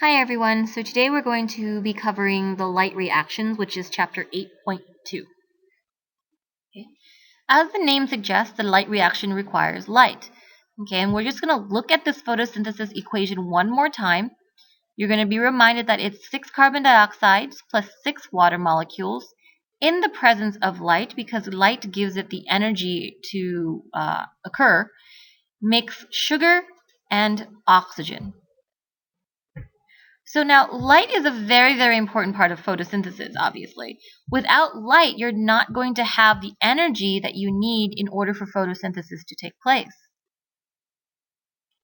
Hi everyone, so today we're going to be covering the light reactions, which is chapter 8.2. Okay. As the name suggests, the light reaction requires light. Okay, and we're just going to look at this photosynthesis equation one more time. You're going to be reminded that it's 6 carbon dioxides plus 6 water molecules in the presence of light, because light gives it the energy to occur, makes sugar and oxygen. So now light is a very, very important part of photosynthesis, obviously. Without light, you're not going to have the energy that you need in order for photosynthesis to take place.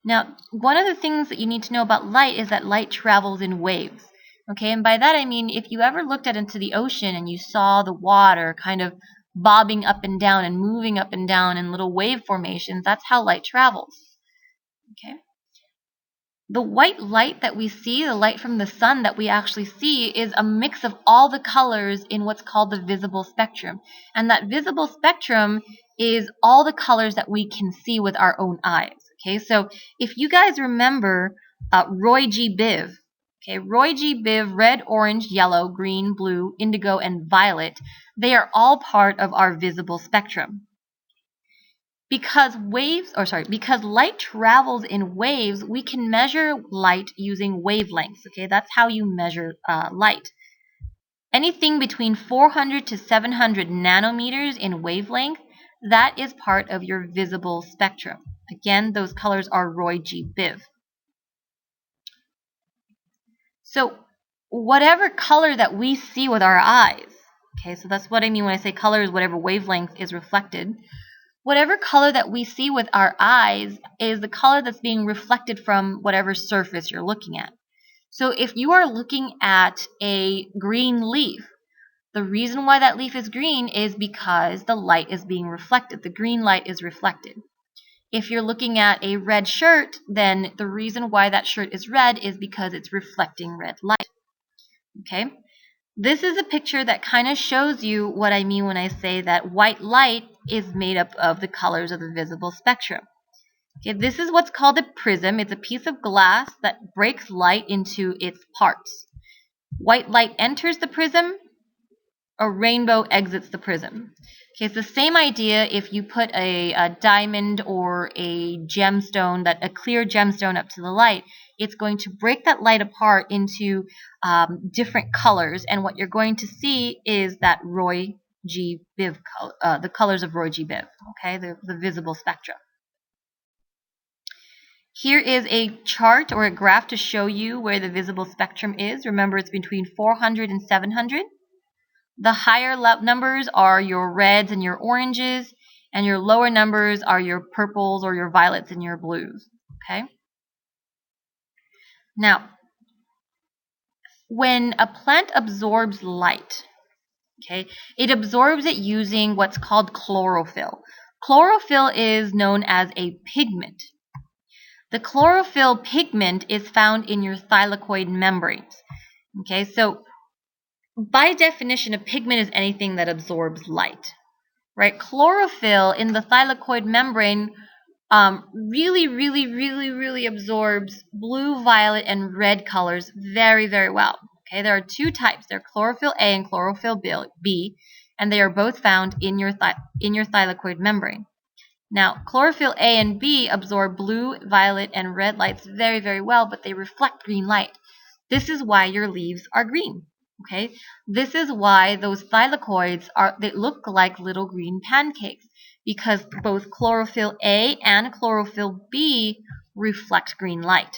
Now, one of the things that you need to know about light is that light travels in waves. Okay, and by that I mean if you ever looked out into the ocean and you saw the water kind of bobbing up and down and moving up and down in little wave formations, that's how light travels. Okay. The white light that we see, the light from the sun that we actually see, is a mix of all the colors in what's called the visible spectrum. And that visible spectrum is all the colors that we can see with our own eyes. Okay, so if you guys remember Roy G. Biv, okay, Roy G. Biv, red, orange, yellow, green, blue, indigo, and violet, they are all part of our visible spectrum. Because light travels in waves, we can measure light using wavelengths. Okay, that's how you measure light. Anything between 400 to 700 nanometers in wavelength, that is part of your visible spectrum. Again, those colors are Roy G. Biv. So whatever color that we see with our eyes, okay, so that's what I mean when I say color is whatever wavelength is reflected. Whatever color that we see with our eyes is the color that's being reflected from whatever surface you're looking at. So if you are looking at a green leaf, the reason why that leaf is green is because the light is being reflected. The green light is reflected. If you're looking at a red shirt, then the reason why that shirt is red is because it's reflecting red light. Okay? This is a picture that kind of shows you what I mean when I say that white light is made up of the colors of the visible spectrum. Okay, this is what's called a prism. It's a piece of glass that breaks light into its parts. White light enters the prism, a rainbow exits the prism. Okay, it's the same idea if you put a diamond or a gemstone, a clear gemstone up to the light. It's going to break that light apart into different colors, and what you're going to see is that Roy G. Biv, the colors of Roy G. Biv, okay, the visible spectrum. Here is a chart or a graph to show you where the visible spectrum is. Remember, it's between 400 and 700. The higher numbers are your reds and your oranges, and your lower numbers are your purples or your violets and your blues. Okay? Now, when a plant absorbs light, okay, it absorbs it using what's called chlorophyll. Chlorophyll is known as a pigment. The chlorophyll pigment is found in your thylakoid membranes. Okay, so by definition, a pigment is anything that absorbs light, right? Chlorophyll in the thylakoid membrane really absorbs blue, violet, and red colors very, very well. Okay, there are two types. They're chlorophyll A and chlorophyll B, and they are both found in your thylakoid membrane. Now, chlorophyll A and B absorb blue, violet, and red lights very, very well, but they reflect green light. This is why your leaves are green. Okay, this is why those thylakoids they look like little green pancakes, because both chlorophyll A and chlorophyll B reflect green light.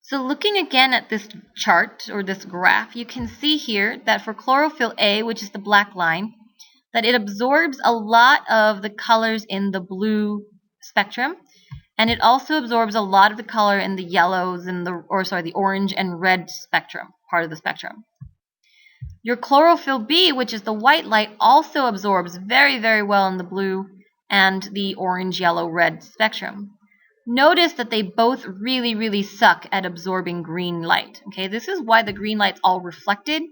So looking again at this chart or this graph, you can see here that for chlorophyll A, which is the black line, that it absorbs a lot of the colors in the blue spectrum, and it also absorbs a lot of the color in the yellows and the orange and red spectrum, part of the spectrum. Your chlorophyll B, which is the white light, also absorbs very, very well in the blue and the orange, yellow, red spectrum. Notice that they both really suck at absorbing green light. Okay, this is why the green light's all reflected,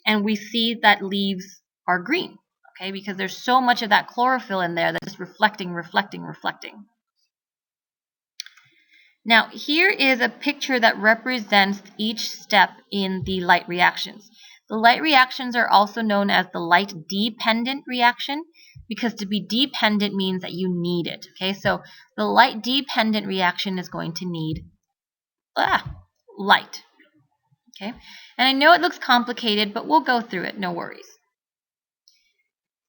and we see that leaves are green. Okay, because there's so much of that chlorophyll in there that's just reflecting. Now, here is a picture that represents each step in the light reactions. The light reactions are also known as the light-dependent reaction because to be dependent means that you need it. Okay, so the light-dependent reaction is going to need light. Okay, and I know it looks complicated, but we'll go through it, no worries.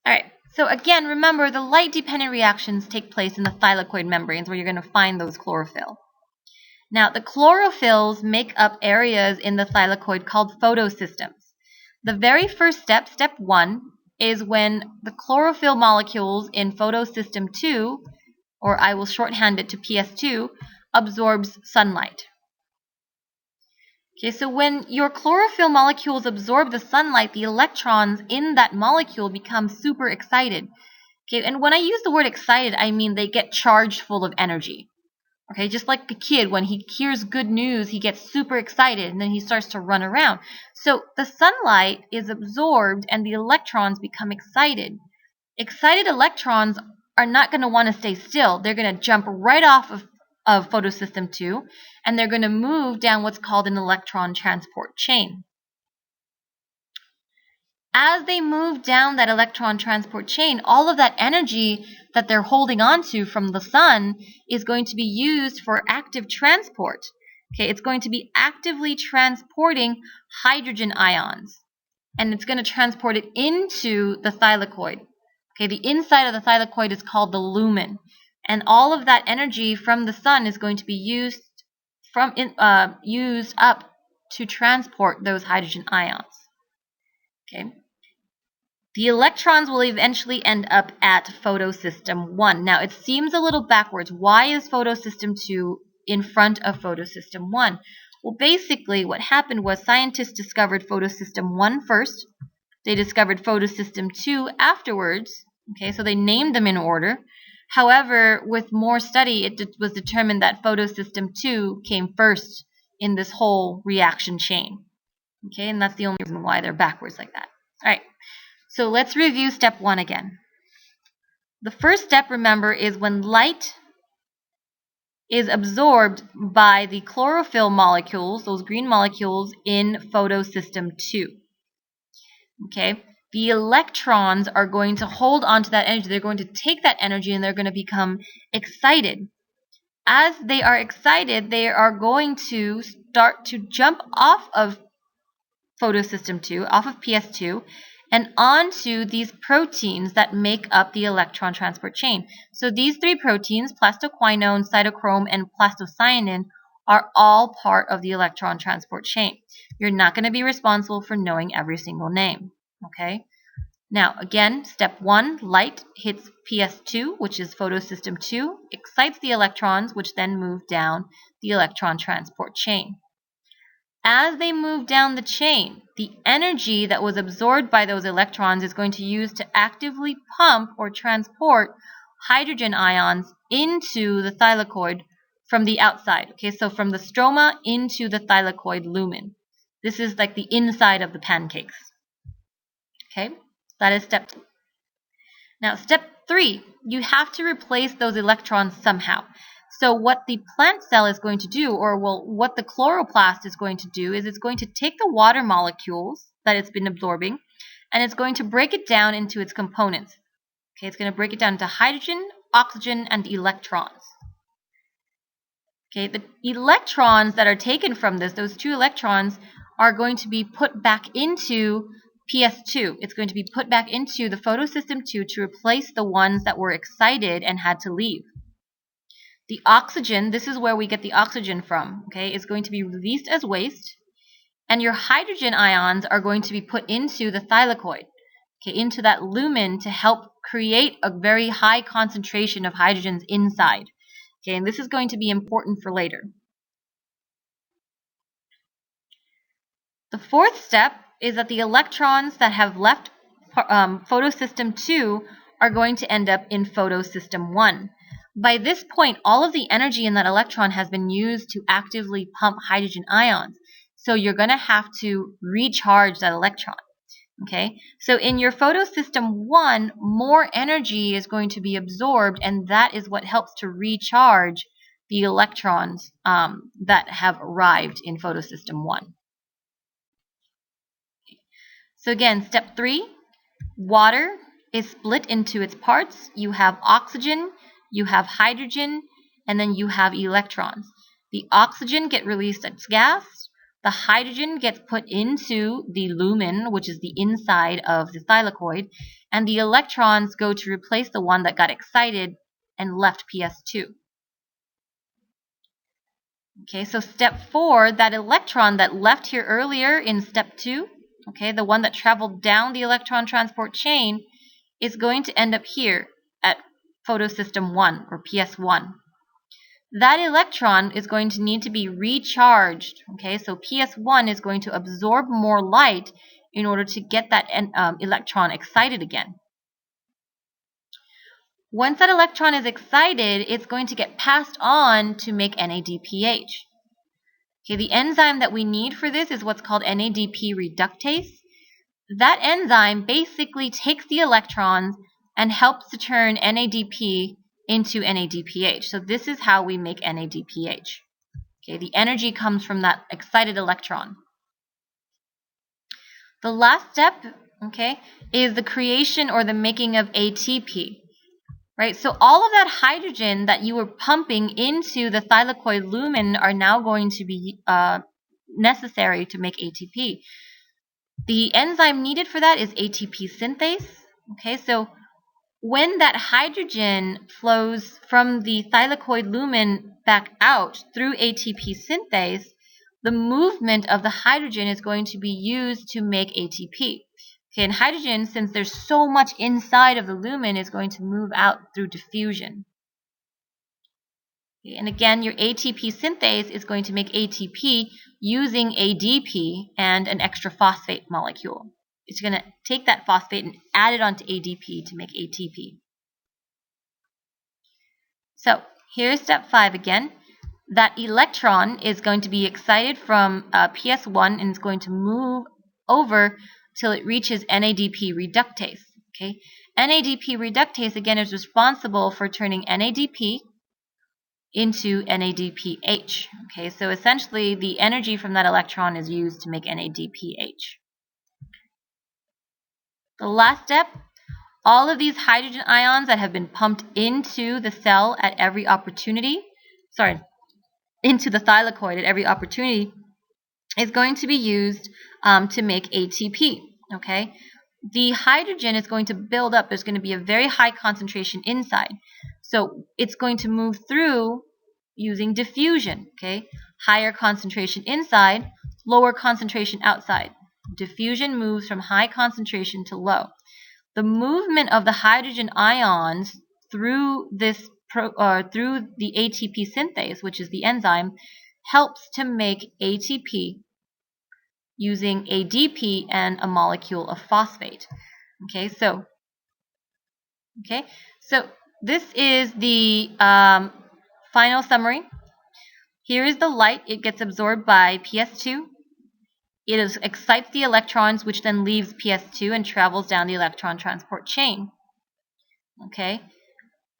All right, so again, remember the light-dependent reactions take place in the thylakoid membranes where you're going to find those chlorophyll. Now, the chlorophylls make up areas in the thylakoid called photosystems. The very first step, step 1, is when the chlorophyll molecules in photosystem 2, or I will shorthand it to PS2, absorbs sunlight. Okay, so when your chlorophyll molecules absorb the sunlight, the electrons in that molecule become super excited. Okay, and when I use the word excited, I mean they get charged full of energy. Okay, just like a kid, when he hears good news, he gets super excited and then he starts to run around. So the sunlight is absorbed and the electrons become excited. Excited electrons are not going to want to stay still. They're going to jump right off of photosystem 2 and they're going to move down what's called an electron transport chain. As they move down that electron transport chain, all of that energy that they're holding on to from the sun is going to be used for active transport. Okay, it's going to be actively transporting hydrogen ions, and it's going to transport it into the thylakoid. Okay, the inside of the thylakoid is called the lumen, and all of that energy from the sun is going to be used up to transport those hydrogen ions. Okay. The electrons will eventually end up at photosystem 1. Now, it seems a little backwards. Why is photosystem 2 in front of photosystem 1? Well, basically, what happened was scientists discovered photosystem 1 first. They discovered photosystem 2 afterwards. Okay, so they named them in order. However, with more study, it was determined that photosystem 2 came first in this whole reaction chain. Okay, and that's the only reason why they're backwards like that. All right. So let's review step 1 again. The first step, remember, is when light is absorbed by the chlorophyll molecules, those green molecules in photosystem 2. Okay? The electrons are going to hold on to that energy. They're going to take that energy and they're going to become excited. As they are excited, they are going to start to jump off of photosystem 2, off of PS2, and onto these proteins that make up the electron transport chain. So these 3 proteins, plastoquinone, cytochrome, and plastocyanin, are all part of the electron transport chain. You're not going to be responsible for knowing every single name. Okay? Now, again, step 1, light hits PS2, which is photosystem 2, excites the electrons, which then move down the electron transport chain. As they move down the chain, the energy that was absorbed by those electrons is going to use to actively pump or transport hydrogen ions into the thylakoid from the outside. Okay, so from the stroma into the thylakoid lumen. This is like the inside of the pancakes. Okay, that is step 2. Now, step 3, you have to replace those electrons somehow. So what the plant cell is going to do, or what the chloroplast is going to do, is it's going to take the water molecules that it's been absorbing, and it's going to break it down into its components. Okay, it's going to break it down into hydrogen, oxygen, and electrons. Okay, the electrons that are taken from this, those 2 electrons, are going to be put back into PS2. It's going to be put back into the photosystem 2 to replace the ones that were excited and had to leave. The oxygen, this is where we get the oxygen from, okay, is going to be released as waste, and your hydrogen ions are going to be put into the thylakoid, okay, into that lumen to help create a very high concentration of hydrogens inside. Okay, and this is going to be important for later. The 4th step is that the electrons that have left photosystem 2 are going to end up in photosystem 1. By this point, all of the energy in that electron has been used to actively pump hydrogen ions. So you're going to have to recharge that electron. Okay, so in your photosystem 1, more energy is going to be absorbed, and that is what helps to recharge the electrons that have arrived in photosystem 1. So again, step 3, water is split into its parts. You have oxygen, you have hydrogen, and then you have electrons. The oxygen gets released as gas. The hydrogen gets put into the lumen, which is the inside of the thylakoid, and the electrons go to replace the one that got excited and left PS2. Okay, so step 4, that electron that left here earlier in step 2, okay, the one that traveled down the electron transport chain, is going to end up here at photosystem 1 or PS1. That electron is going to need to be recharged. Okay, so PS1 is going to absorb more light in order to get that electron excited again. Once that electron is excited, it's going to get passed on to make NADPH. Okay, the enzyme that we need for this is what's called NADP reductase. That enzyme basically takes the electrons and helps to turn NADP into NADPH. So this is how we make NADPH. Okay, the energy comes from that excited electron. The last step, okay, is the creation or the making of ATP. Right? So all of that hydrogen that you were pumping into the thylakoid lumen are now going to be necessary to make ATP. The enzyme needed for that is ATP synthase. Okay, so when that hydrogen flows from the thylakoid lumen back out through ATP synthase, the movement of the hydrogen is going to be used to make ATP. Okay, and hydrogen, since there's so much inside of the lumen, is going to move out through diffusion. Okay, and again, your ATP synthase is going to make ATP using ADP and an extra phosphate molecule. It's going to take that phosphate and add it onto ADP to make ATP. So here's step 5 again. That electron is going to be excited from PS1 and is going to move over till it reaches NADP reductase. Okay, NADP reductase again is responsible for turning NADP into NADPH. Okay, so essentially the energy from that electron is used to make NADPH. The last step, all of these hydrogen ions that have been pumped into the cell at every opportunity, into the thylakoid at every opportunity, is going to be used to make ATP. Okay, the hydrogen is going to build up. There's going to be a very high concentration inside, so it's going to move through using diffusion. Okay, higher concentration inside, lower concentration outside. Diffusion moves from high concentration to low. The movement of the hydrogen ions through this through the ATP synthase, which is the enzyme, helps to make ATP using ADP and a molecule of phosphate. Okay, so this is the final summary. Here is the light. It gets absorbed by PS2. It excites the electrons, which then leaves PS2 and travels down the electron transport chain. Okay.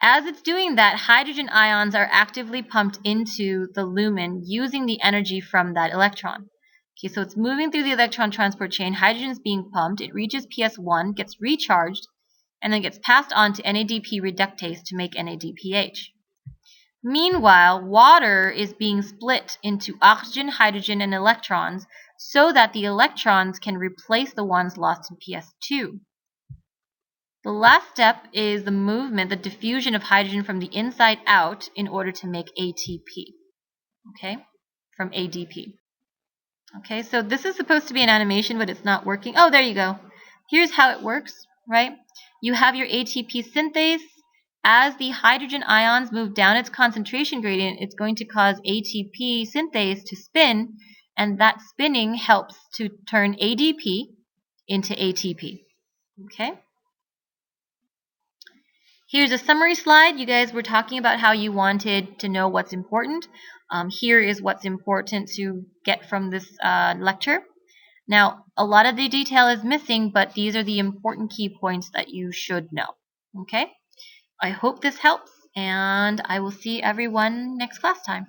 As it's doing that, hydrogen ions are actively pumped into the lumen using the energy from that electron. Okay, so it's moving through the electron transport chain. Hydrogen is being pumped. It reaches PS1, gets recharged, and then gets passed on to NADP reductase to make NADPH. Meanwhile, water is being split into oxygen, hydrogen, and electrons so that the electrons can replace the ones lost in PS2. The last step is the movement, the diffusion of hydrogen from the inside out in order to make ATP, okay, from ADP. Okay, so this is supposed to be an animation, but it's not working. Oh, there you go. Here's how it works, right? You have your ATP synthase. As the hydrogen ions move down its concentration gradient, it's going to cause ATP synthase to spin, and that spinning helps to turn ADP into ATP. Okay? Here's a summary slide. You guys were talking about how you wanted to know what's important. Here is what's important to get from this lecture. Now, a lot of the detail is missing, but these are the important key points that you should know. Okay? I hope this helps, and I will see everyone next class time.